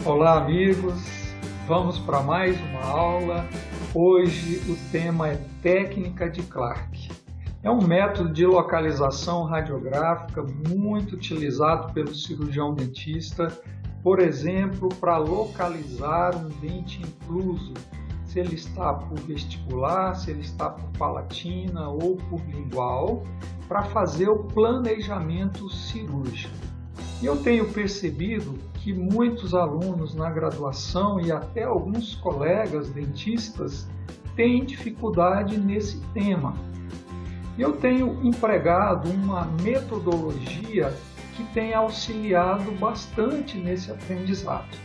Olá, amigos! Vamos para mais uma aula. Hoje o tema é técnica de Clark. É um método de localização radiográfica muito utilizado pelo cirurgião dentista, por exemplo, para localizar um dente incluso, se ele está por vestibular, se ele está por palatina ou por lingual, para fazer o planejamento cirúrgico. E eu tenho percebido que muitos alunos na graduação e até alguns colegas dentistas têm dificuldade nesse tema. Eu tenho empregado uma metodologia que tem auxiliado bastante nesse aprendizado.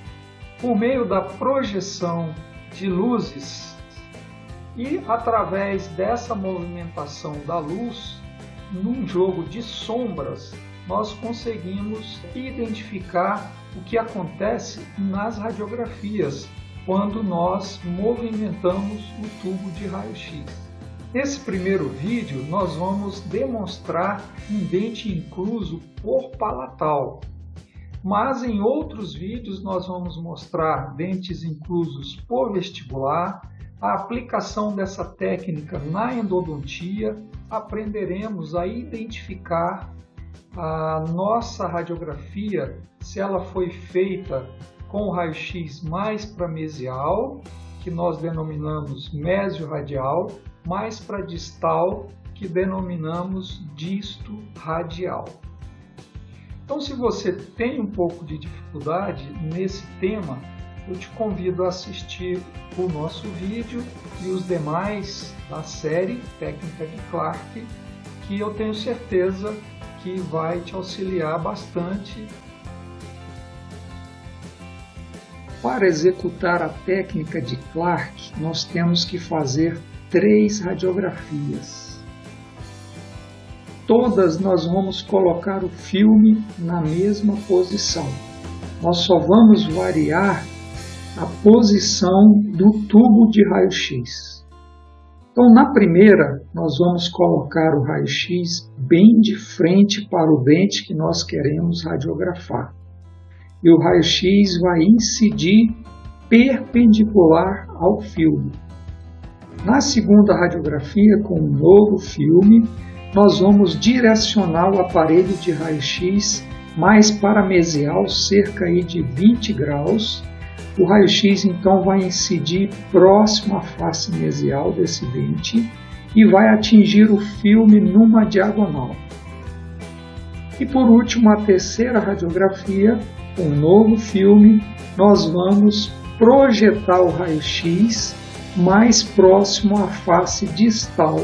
Por meio da projeção de luzes e através dessa movimentação da luz, num jogo de sombras, nós conseguimos identificar o que acontece nas radiografias quando nós movimentamos o tubo de raio-x. Nesse primeiro vídeo, nós vamos demonstrar um dente incluso por palatal. Mas em outros vídeos nós vamos mostrar dentes inclusos por vestibular, a aplicação dessa técnica na endodontia, aprenderemos a identificar a nossa radiografia, se ela foi feita com raio-x mais para mesial, que nós denominamos mesioradial, mais para distal, que denominamos disto-radial. Então, se você tem um pouco de dificuldade nesse tema, eu te convido a assistir o nosso vídeo e os demais da série Técnica de Clark, que eu tenho certeza que vai te auxiliar bastante. Para executar a técnica de Clark, nós temos que fazer 3 radiografias. Todas nós vamos colocar o filme na mesma posição. Nós só vamos variar a posição do tubo de raio-x. Então, na primeira, nós vamos colocar o raio-x bem de frente para o dente que nós queremos radiografar. E o raio-x vai incidir perpendicular ao filme. Na segunda radiografia, com um novo filme, nós vamos direcionar o aparelho de raio-x mais para mesial, cerca de 20 graus. O raio-x então vai incidir próximo à face mesial desse dente e vai atingir o filme numa diagonal. E por último, a terceira radiografia, com um novo filme, nós vamos projetar o raio-x mais próximo à face distal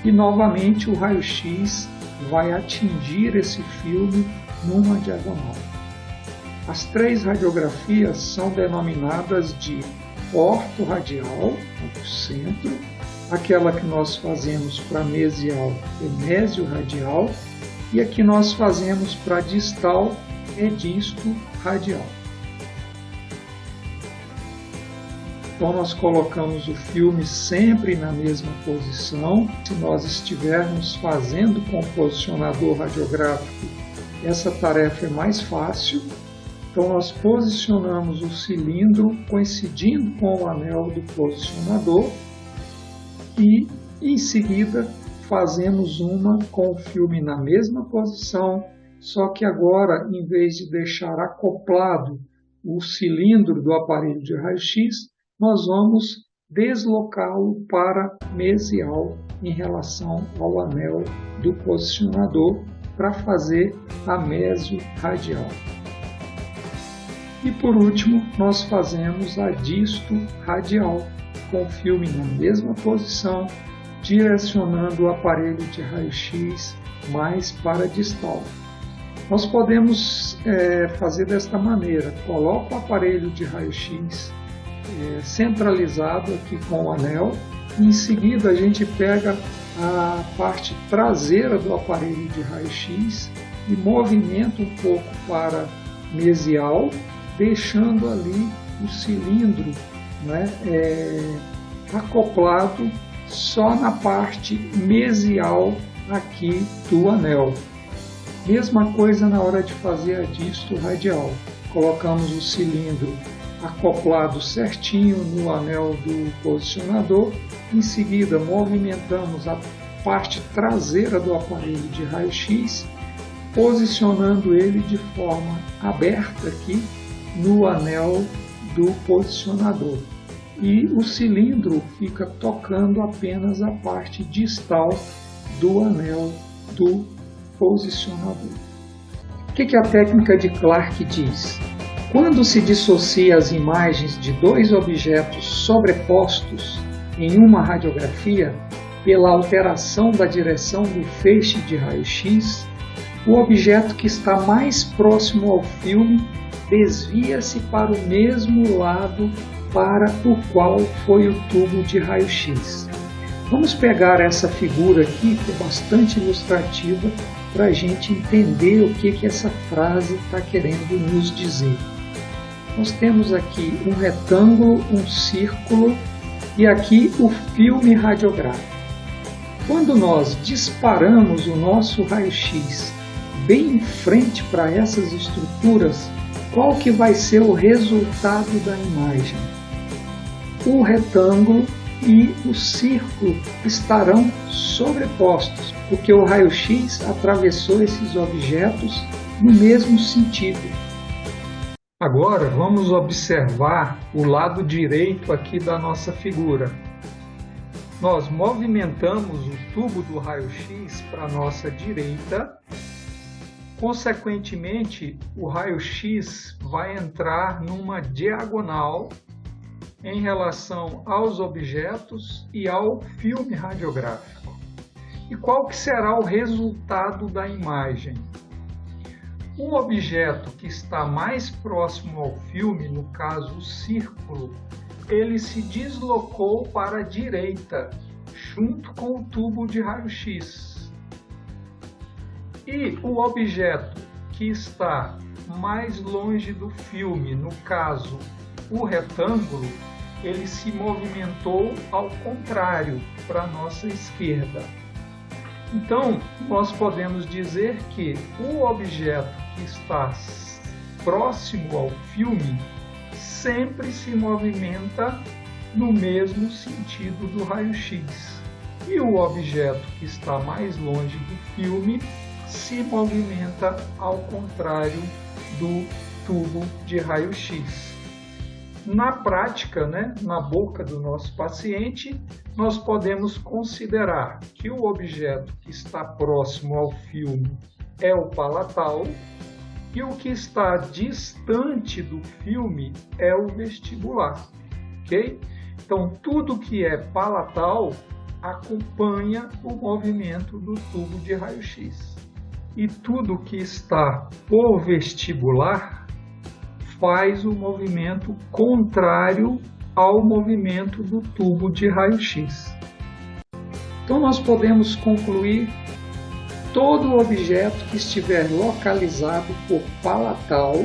e novamente o raio-x vai atingir esse filme numa diagonal. As 3 radiografias são denominadas de ortorradial, no centro, aquela que nós fazemos para mesial é mesioradial e a que nós fazemos para distal é disto-radial. Então nós colocamos o filme sempre na mesma posição. Se nós estivermos fazendo com o posicionador radiográfico, essa tarefa é mais fácil. Então nós posicionamos o cilindro coincidindo com o anel do posicionador e em seguida fazemos uma com o filme na mesma posição, só que agora, em vez de deixar acoplado o cilindro do aparelho de raio-x, nós vamos deslocá-lo para mesial em relação ao anel do posicionador para fazer a mesioradial. E por último, nós fazemos a disto-radial, com o filme na mesma posição, direcionando o aparelho de raio-x mais para distal. Nós podemos fazer desta maneira: coloco o aparelho de raio-x centralizado aqui com o anel, e em seguida a gente pega a parte traseira do aparelho de raio-x e movimenta um pouco para mesial, deixando ali o cilindro, né, acoplado só na parte mesial aqui do anel. Mesma coisa na hora de fazer a disto radial. colocamos o cilindro acoplado certinho no anel do posicionador. Em seguida, movimentamos a parte traseira do aparelho de raio-x, posicionando ele de forma aberta aqui no anel do posicionador. E o cilindro fica tocando apenas a parte distal do anel do posicionador. O que a técnica de Clark diz? Quando se dissocia as imagens de dois objetos sobrepostos em uma radiografia, pela alteração da direção do feixe de raio-x, o objeto que está mais próximo ao filme desvia-se para o mesmo lado para o qual foi o tubo de raio-x. Vamos pegar essa figura aqui, que é bastante ilustrativa, para a gente entender o que essa frase está querendo nos dizer. Nós temos aqui um retângulo, um círculo e aqui o filme radiográfico. Quando nós disparamos o nosso raio-x bem em frente para essas estruturas, qual que vai ser o resultado da imagem? O retângulo e o círculo estarão sobrepostos, porque o raio-x atravessou esses objetos no mesmo sentido. Agora vamos observar o lado direito aqui da nossa figura. Nós movimentamos o tubo do raio-x para a nossa direita. Consequentemente, o raio-x vai entrar numa diagonal em relação aos objetos e ao filme radiográfico. E qual que será o resultado da imagem? Um objeto que está mais próximo ao filme, no caso o círculo, ele se deslocou para a direita, junto com o tubo de raio-x. E o objeto que está mais longe do filme, no caso o retângulo, ele se movimentou ao contrário, para a nossa esquerda. Então, nós podemos dizer que o objeto que está próximo ao filme sempre se movimenta no mesmo sentido do raio-x. E o objeto que está mais longe do filme se movimenta ao contrário do tubo de raio-x. Na prática, na boca do nosso paciente, nós podemos considerar que o objeto que está próximo ao filme é o palatal e o que está distante do filme é o vestibular, ok? Então, tudo que é palatal acompanha o movimento do tubo de raio-x. E tudo que está por vestibular faz o movimento contrário ao movimento do tubo de raio-x. Então nós podemos concluir todo objeto que estiver localizado por palatal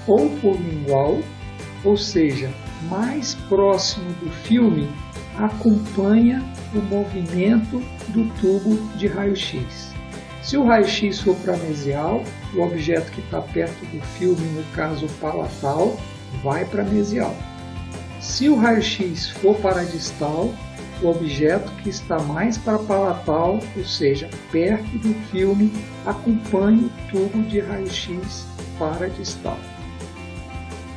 ou por lingual, ou seja, mais próximo do filme, acompanha o movimento do tubo de raio-x. Se o raio-x for para mesial, o objeto que está perto do filme, no caso palatal, vai para mesial. Se o raio-x for para distal, o objeto que está mais para palatal, ou seja, perto do filme, acompanha o tubo de raio-x para distal.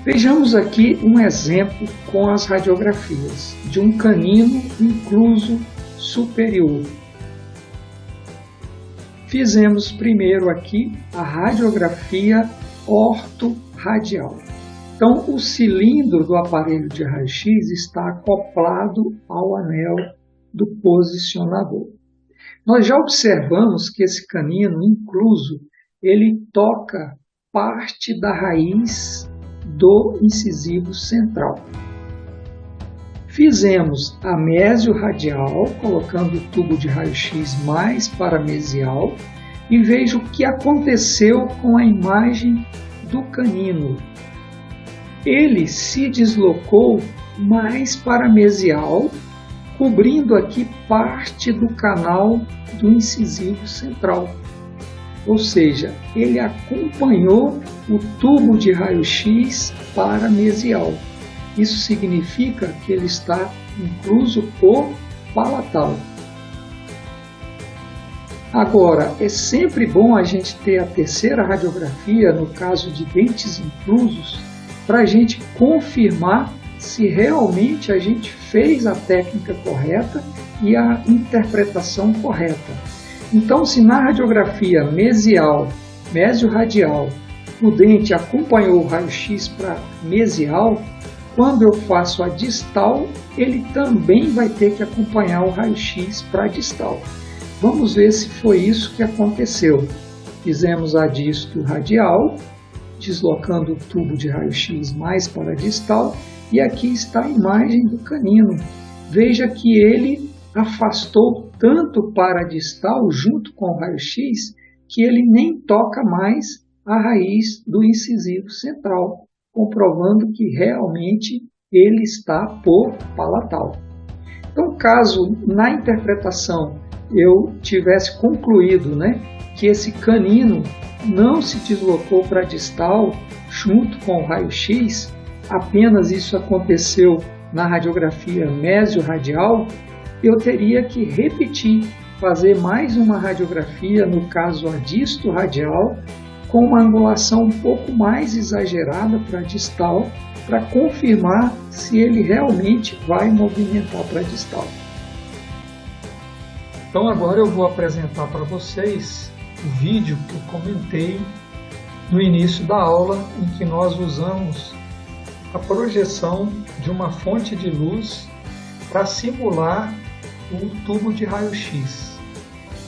Vejamos aqui um exemplo com as radiografias de um canino incluso superior. Fizemos primeiro aqui a radiografia ortorradial. Então, o cilindro do aparelho de raio-x está acoplado ao anel do posicionador. Nós já observamos que esse canino incluso, ele toca parte da raiz do incisivo central. Fizemos a mesio-radial, colocando o tubo de raio-x mais para mesial, e veja o que aconteceu com a imagem do canino. Ele se deslocou mais para mesial, cobrindo aqui parte do canal do incisivo central. ou seja, ele acompanhou o tubo de raio-x paramesial. Isso significa que ele está incluso por palatal. Agora, é sempre bom a gente ter a terceira radiografia, no caso de dentes inclusos, para a gente confirmar se realmente a gente fez a técnica correta e a interpretação correta. Então, se na radiografia mesial, mesio-radial, o dente acompanhou o raio-x para mesial, quando eu faço a distal, ele também vai ter que acompanhar o raio-x para distal. Vamos ver se foi isso que aconteceu. Fizemos a disto radial, deslocando o tubo de raio-x mais para a distal, e aqui está a imagem do canino. Veja que ele afastou tanto para a distal, junto com o raio-x, que ele nem toca mais a raiz do incisivo central, comprovando que realmente ele está por palatal. Então, caso na interpretação eu tivesse concluído, que esse canino não se deslocou para a distal junto com o raio-x, apenas isso aconteceu na radiografia mesio-radial, eu teria que repetir, fazer mais uma radiografia, no caso a disto-radial, com uma angulação um pouco mais exagerada para a distal, para confirmar se ele realmente vai movimentar para a distal. Então agora eu vou apresentar para vocês o vídeo que eu comentei no início da aula, em que nós usamos a projeção de uma fonte de luz para simular o tubo de raio-x.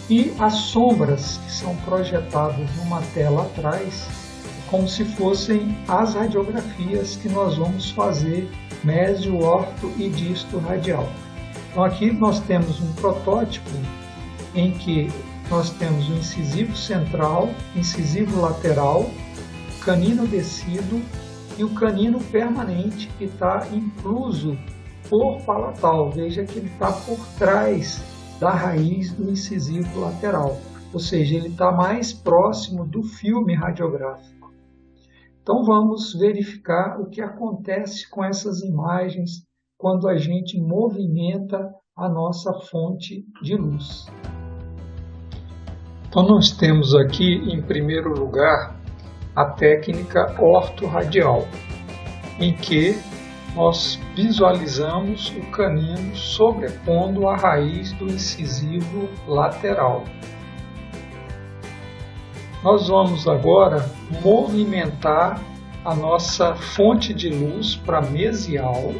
E as sombras que são projetadas numa tela atrás, como se fossem as radiografias que nós vamos fazer mesio, orto e disto radial. Então aqui nós temos um protótipo em que nós temos o incisivo central, incisivo lateral, canino descido e o canino permanente, que está incluso por palatal. Veja que ele está por trás da raiz do incisivo lateral, ou seja, ele está mais próximo do filme radiográfico. Então vamos verificar o que acontece com essas imagens quando a gente movimenta a nossa fonte de luz. Então nós temos aqui, em primeiro lugar, a técnica ortorradial, em que nós visualizamos o canino sobrepondo a raiz do incisivo lateral. Nós vamos agora movimentar a nossa fonte de luz para mesial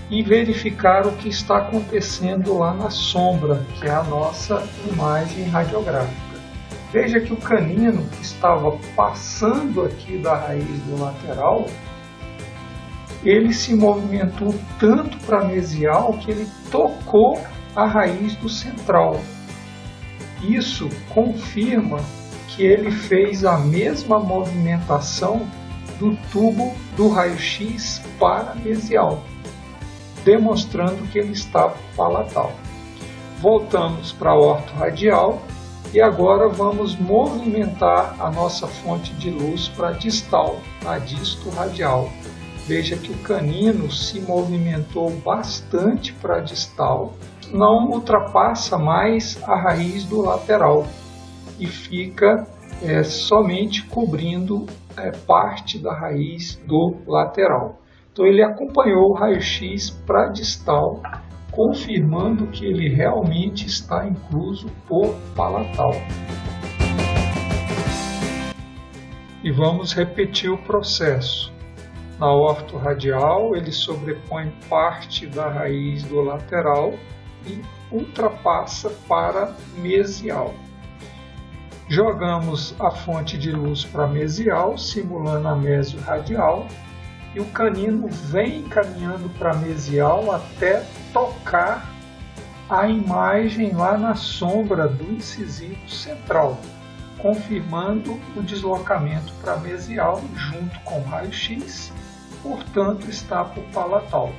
e verificar o que está acontecendo lá na sombra, que é a nossa imagem radiográfica. Veja que o canino estava passando aqui da raiz do lateral, ele se movimentou tanto para mesial que ele tocou a raiz do central. Isso confirma que ele fez a mesma movimentação do tubo do raio-x para mesial, demonstrando que ele está palatal. Voltamos para a ortorradial e agora vamos movimentar a nossa fonte de luz para distal, a disto radial. Veja que o canino se movimentou bastante para a distal, não ultrapassa mais a raiz do lateral e fica somente cobrindo parte da raiz do lateral. Então ele acompanhou o raio-x para distal, confirmando que ele realmente está incluso por palatal. E vamos repetir o processo. Na ortorradial, ele sobrepõe parte da raiz do lateral e ultrapassa para mesial. Jogamos a fonte de luz para mesial, simulando a mesio-radial, e o canino vem caminhando para mesial até tocar a imagem lá na sombra do incisivo central, confirmando o deslocamento para mesial junto com o raio-x, portanto está por palatal.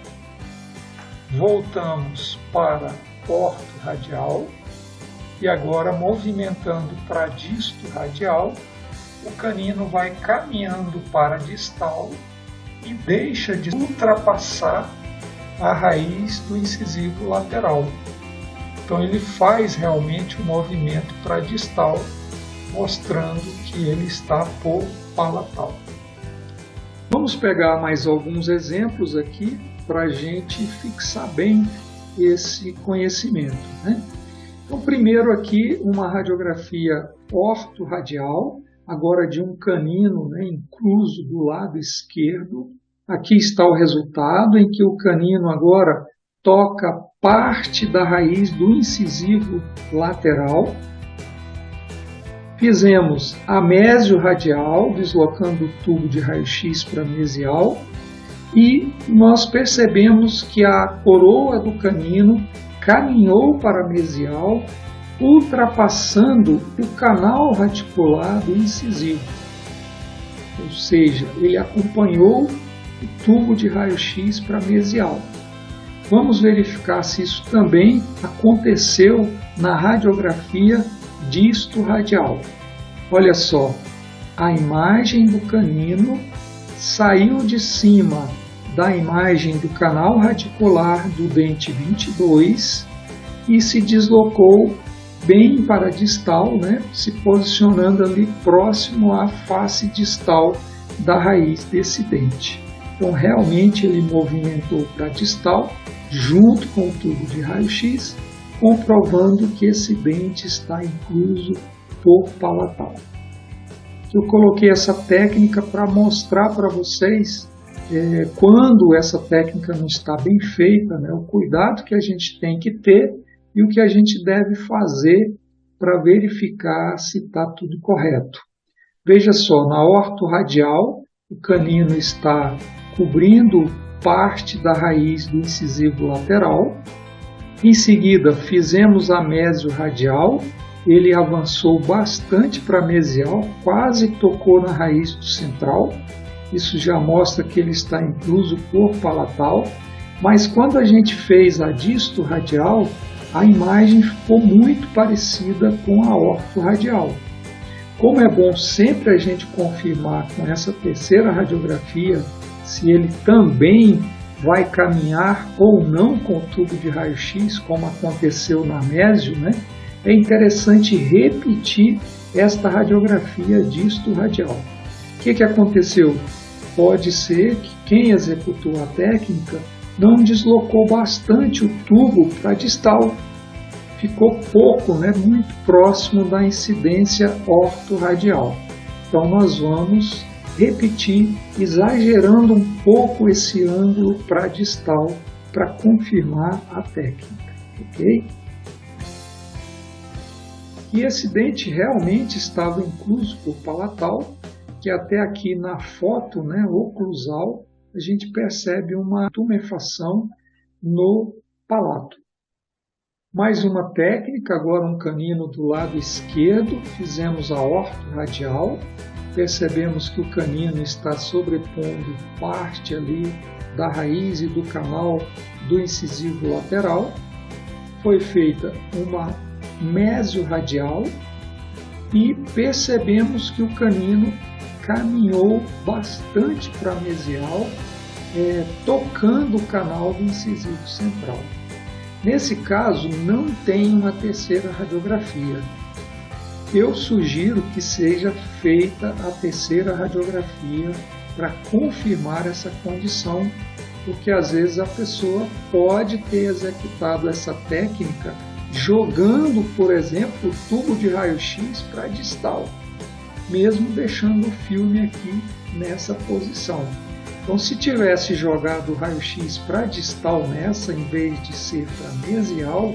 Voltamos para ortorradial e agora movimentando para disto radial, o canino vai caminhando para a distal e deixa de ultrapassar a raiz do incisivo lateral. Então ele faz realmente o movimento para a distal, mostrando que ele está por palatal. Vamos pegar mais alguns exemplos aqui para a gente fixar bem esse conhecimento, né? Então, primeiro aqui uma radiografia ortorradial, agora de um canino, né, incluso do lado esquerdo. Aqui está o resultado em que o canino agora toca parte da raiz do incisivo lateral. Fizemos a mesiorradial, deslocando o tubo de raio-x para mesial, e nós percebemos que a coroa do canino caminhou para a mesial, ultrapassando o canal radicular do incisivo. Ou seja, ele acompanhou o tubo de raio-x para a mesial. Vamos verificar se isso também aconteceu na radiografia disto-radial. Olha só, a imagem do canino saiu de cima da imagem do canal radicular do dente 22 e se deslocou bem para a distal, né, se posicionando ali próximo à face distal da raiz desse dente. Então, realmente ele movimentou para a distal, junto com o tubo de raio-x, comprovando que esse dente está incluso por palatal. Eu coloquei essa técnica para mostrar para vocês quando essa técnica não está bem feita, né, o cuidado que a gente tem que ter e o que a gente deve fazer para verificar se está tudo correto. Veja só, na ortorradial, o canino está cobrindo parte da raiz do incisivo lateral. Em seguida, fizemos a mesiorradial, ele avançou bastante para a mesial, quase tocou na raiz do central. Isso já mostra que ele está incluso por palatal. Mas quando a gente fez a disto-radial, a imagem ficou muito parecida com a ortorradial. Como é bom sempre a gente confirmar com essa terceira radiografia se ele também vai caminhar ou não com o tubo de raio-x, como aconteceu na mésio, né? É interessante repetir esta radiografia disto-radial. O que aconteceu? Pode ser que quem executou a técnica não deslocou bastante o tubo para a distal. Ficou pouco, né, muito próximo da incidência ortorradial. Então nós vamos repetir, exagerando um pouco esse ângulo para a distal, para confirmar a técnica, ok? E esse dente realmente estava incluso por palatal, que até aqui na foto, né, oclusal, a gente percebe uma tumefação no palato. Mais uma técnica, agora um canino do lado esquerdo, fizemos a ortorradial, percebemos que o canino está sobrepondo parte ali da raiz e do canal do incisivo lateral. Foi feita uma mesiorradial e percebemos que o canino caminhou bastante para a mesial, tocando o canal do incisivo central. Nesse caso, não tem uma terceira radiografia. Eu sugiro que seja feita a terceira radiografia para confirmar essa condição, porque às vezes a pessoa pode ter executado essa técnica jogando, por exemplo, o tubo de raio-x para a distal, mesmo deixando o filme aqui nessa posição. Então, se tivesse jogado o raio-x para a distal nessa, em vez de ser para mesial,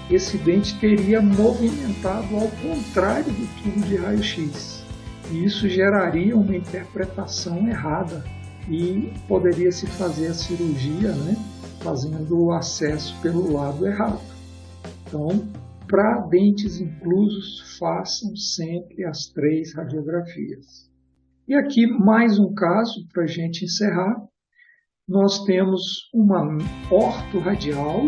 esse dente teria movimentado ao contrário do tubo de raio-x. E isso geraria uma interpretação errada e poderia se fazer a cirurgia, né, fazendo o acesso pelo lado errado. Então, para dentes inclusos, façam sempre as 3 radiografias. E aqui mais um caso para a gente encerrar. Nós temos uma ortorradial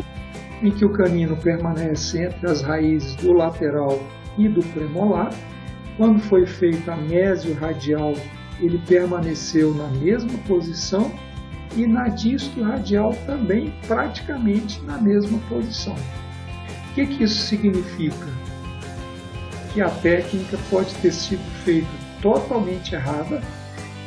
em que o canino permanece entre as raízes do lateral e do premolar. Quando foi feita a mesiorradial, ele permaneceu na mesma posição e na disto-radial também praticamente na mesma posição. O que isso significa? Que a técnica pode ter sido feita totalmente errada.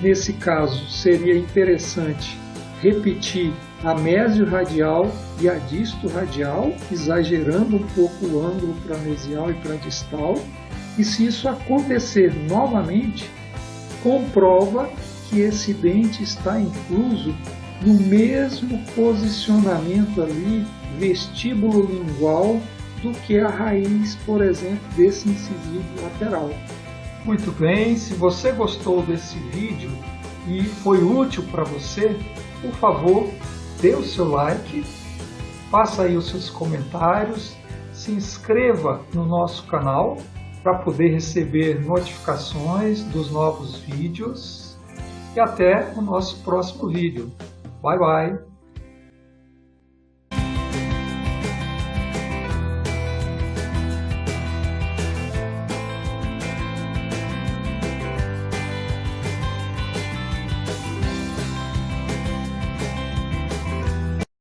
Nesse caso, seria interessante repetir a mesiorradial e a disto-radial, exagerando um pouco o ângulo para mesial e para distal. E se isso acontecer novamente, comprova que esse dente está incluso no mesmo posicionamento ali, vestíbulo lingual, do que a raiz, por exemplo, desse incisivo lateral. Muito bem, se você gostou desse vídeo e foi útil para você, por favor, dê o seu like, faça aí os seus comentários, se inscreva no nosso canal para poder receber notificações dos novos vídeos e até o nosso próximo vídeo. Bye, bye!